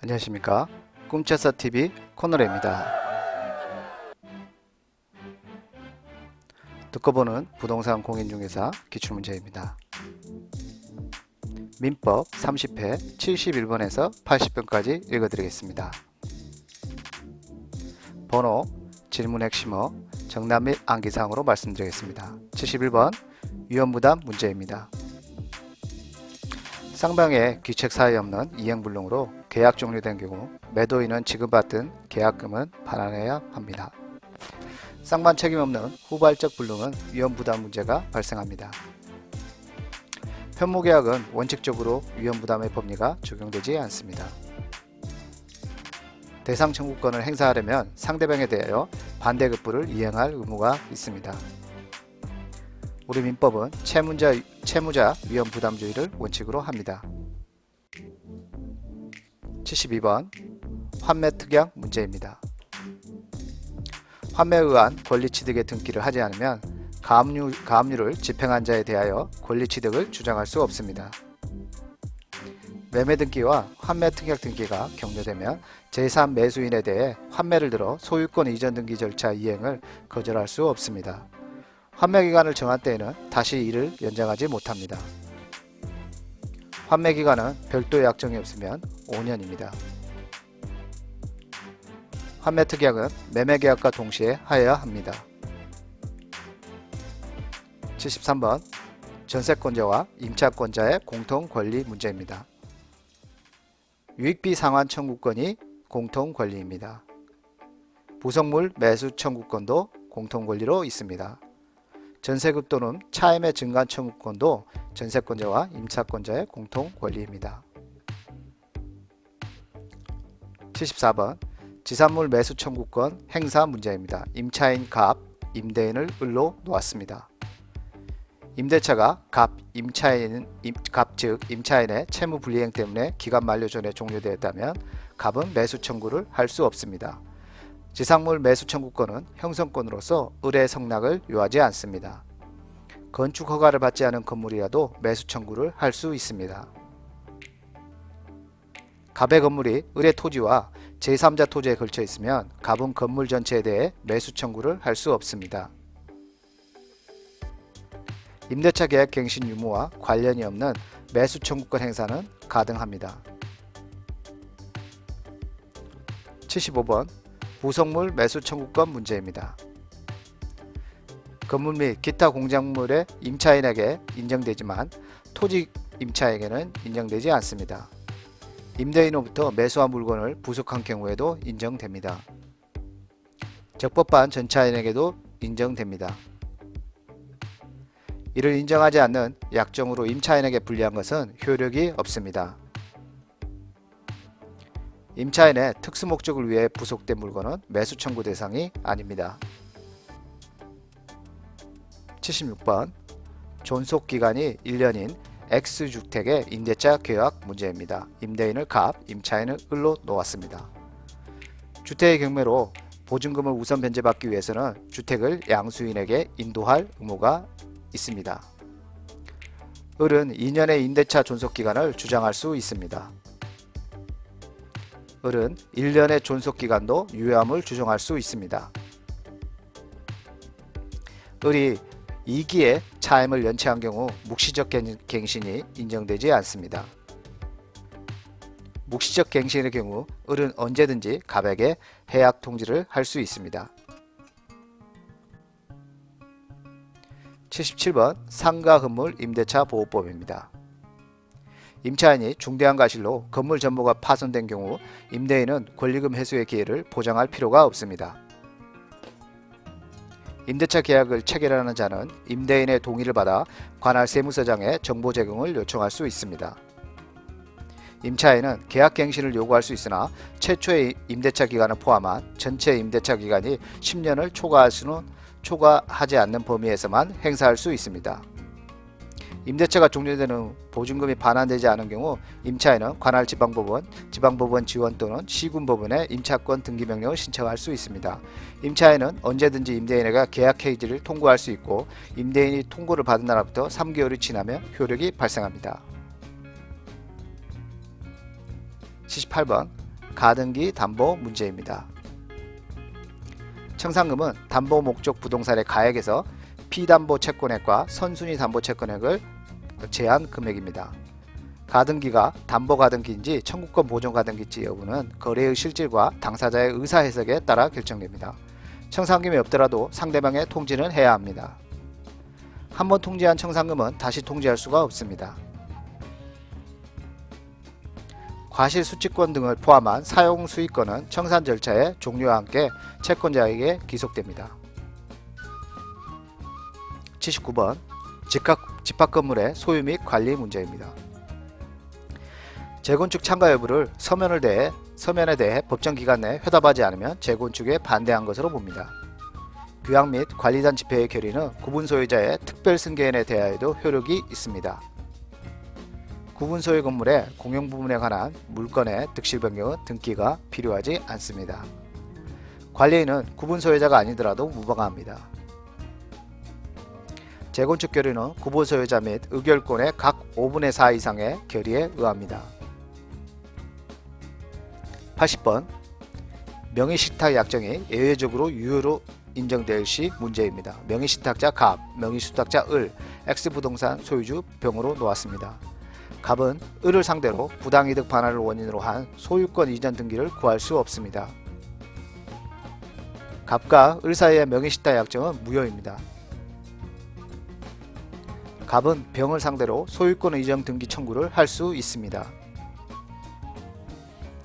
안녕하십니까. 꿈채서TV 코너레입니다. 듣고 보는 부동산 공인중개사 기출문제입니다. 민법 30회 71번에서 80번까지 읽어드리겠습니다. 번호, 질문 핵심어, 정답 및 암기사항으로 말씀드리겠습니다. 71번 위험부담 문제입니다. 쌍방에 귀책 사유 없는 이행불능으로 계약 종료된 경우 매도인은 지급받은 계약금은 반환해야 합니다. 쌍방 책임 없는 후발적 불능은 위험부담 문제가 발생합니다. 편모계약은 원칙적으로 위험부담의 법리가 적용되지 않습니다. 대상 청구권을 행사하려면 상대방에 대하여 반대급부를 이행할 의무가 있습니다. 우리 민법은 채무자 위험부담주의를 원칙으로 합니다. 72번 환매특약 문제입니다. 환매에 의한 권리취득의 등기를 하지 않으면 가압류를 집행한 자에 대하여 권리취득을 주장할 수 없습니다. 매매등기와 환매특약 등기가 격려되면 제3매수인에 대해 환매를 들어 소유권 이전 등기 절차 이행을 거절할 수 없습니다. 환매기간을 정한 때에는 다시 이를 연장하지 못합니다. 환매기간은 별도의 약정이 없으면 5년입니다. 환매특약은 매매계약과 동시에 하여야 합니다. 73번 전세권자와 임차권자의 공통권리 문제입니다. 유익비 상환 청구권이 공통권리입니다. 부속물 매수 청구권도 공통권리로 있습니다. 전세급 또는 차임의 증간 청구권도 전세권자와 임차권자의 공통권리입니다. 74번 지산물 매수 청구권 행사 문제입니다. 임차인 갑, 임대인을 을로 놓았습니다. 임대차가 갑 즉 임차인의 채무 불이행 때문에 기간 만료 전에 종료되었다면 갑은 매수 청구를 할 수 없습니다. 지상물 매수 청구권은 형성권으로서 을의 성락을 요하지 않습니다. 건축 허가를 받지 않은 건물이라도 매수 청구를 할 수 있습니다. 갑의 건물이 을의 토지와 제3자 토지에 걸쳐 있으면 갑은 건물 전체에 대해 매수 청구를 할 수 없습니다. 임대차 계약 갱신 유무와 관련이 없는 매수 청구권 행사는 가능합니다. 75번 부속물 매수 청구권 문제입니다. 건물 및 기타 공작물의 임차인에게 인정되지만 토지 임차에게는 인정되지 않습니다. 임대인으로부터 매수한 물건을 부속한 경우에도 인정됩니다. 적법한 전차인에게도 인정됩니다. 이를 인정하지 않는 약정으로 임차인에게 불리한 것은 효력이 없습니다. 임차인의 특수 목적을 위해 부속된 물건은 매수 청구 대상이 아닙니다. 76번 존속기간이 1년인 X주택의 임대차 계약 문제입니다. 임대인을 갑, 임차인을 을로 놓았습니다. 주택의 경매로 보증금을 우선 변제받기 위해서는 주택을 양수인에게 인도할 의무가 있습니다. 을은 2년의 임대차 존속기간을 주장할 수 있습니다. 을은 1년의 존속기간도 유효함을 주장할 수 있습니다. 을이 2기에 차임을 연체한 경우 묵시적 갱신이 인정되지 않습니다. 묵시적 갱신의 경우 을은 언제든지 갑에게 해약 통지를 할 수 있습니다. 77번 상가 건물 임대차 보호법입니다. 임차인이 중대한 과실로 건물 전모가 파손된 경우 임대인은 권리금 회수의 기회를 보장할 필요가 없습니다. 임대차 계약을 체결하는 자는 임대인의 동의를 받아 관할 세무서장에 정보 제공을 요청할 수 있습니다. 임차인은 계약 갱신을 요구할 수 있으나 최초의 임대차 기간을 포함한 전체 임대차 기간이 10년을 초과하지 않는 범위에서만 행사할 수 있습니다. 임대차가 종료된 후 보증금이 반환되지 않은 경우 임차인은 관할 지방법원 지원 또는 시군법원에 임차권 등기명령을 신청할 수 있습니다. 임차인은 언제든지 임대인에게 계약 해지를 통고할 수 있고 임대인이 통고를 받은 날부터 3개월이 지나면 효력이 발생합니다. 78번 가등기 담보 문제입니다. 청산금은 담보 목적 부동산의 가액에서 피담보 채권액과 선순위 담보 채권액을 제한 금액입니다. 가등기가 담보 가등기인지 청구권 보존 가등기인지 여부는 거래의 실질과 당사자의 의사 해석에 따라 결정됩니다. 청산금이 없더라도 상대방의 통지는 해야 합니다. 한번 통지한 청산금은 다시 통지할 수가 없습니다. 과실수취권 등을 포함한 사용수익권은 청산 절차의 종료와 함께 채권자에게 기속됩니다. 79번 집합건물의 소유 및 관리 문제입니다. 재건축 참가 여부를 서면에 대해 법정기간 내에 회답하지 않으면 재건축에 반대한 것으로 봅니다. 규약 및 관리단 집회의 결의는 구분 소유자의 특별 승계인에 대하여도 효력이 있습니다. 구분 소유 건물의 공용 부분에 관한 물건의 득실 변경은 등기가 필요하지 않습니다. 관리인은 구분 소유자가 아니더라도 무방합니다. 재건축 결의는 구분 소유자 및 의결권의 각 5분의 4 이상의 결의에 의합니다. 80번 명의신탁 약정이 예외적으로 유효로 인정될 시 문제입니다. 명의신탁자 갑, 명의수탁자 을, X부동산 소유주 병으로 놓았습니다. 갑은 을을 상대로 부당이득 반환을 원인으로 한 소유권 이전 등기를 구할 수 없습니다. 갑과 을 사이의 명의신탁 약정은 무효입니다. 갑은 병을 상대로 소유권 이전 등기 청구를 할 수 있습니다.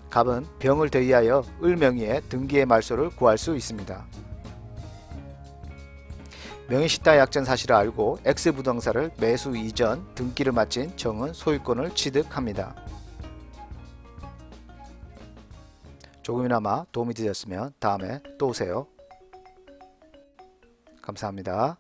갑은 병을 대의하여 을 명의의 등기의 말소를 구할 수 있습니다. 명의신탁 약정 사실을 알고 X부동산을 매수 이전 등기를 마친 정은 소유권을 취득합니다. 조금이나마 도움이 되셨으면 다음에 또 오세요. 감사합니다.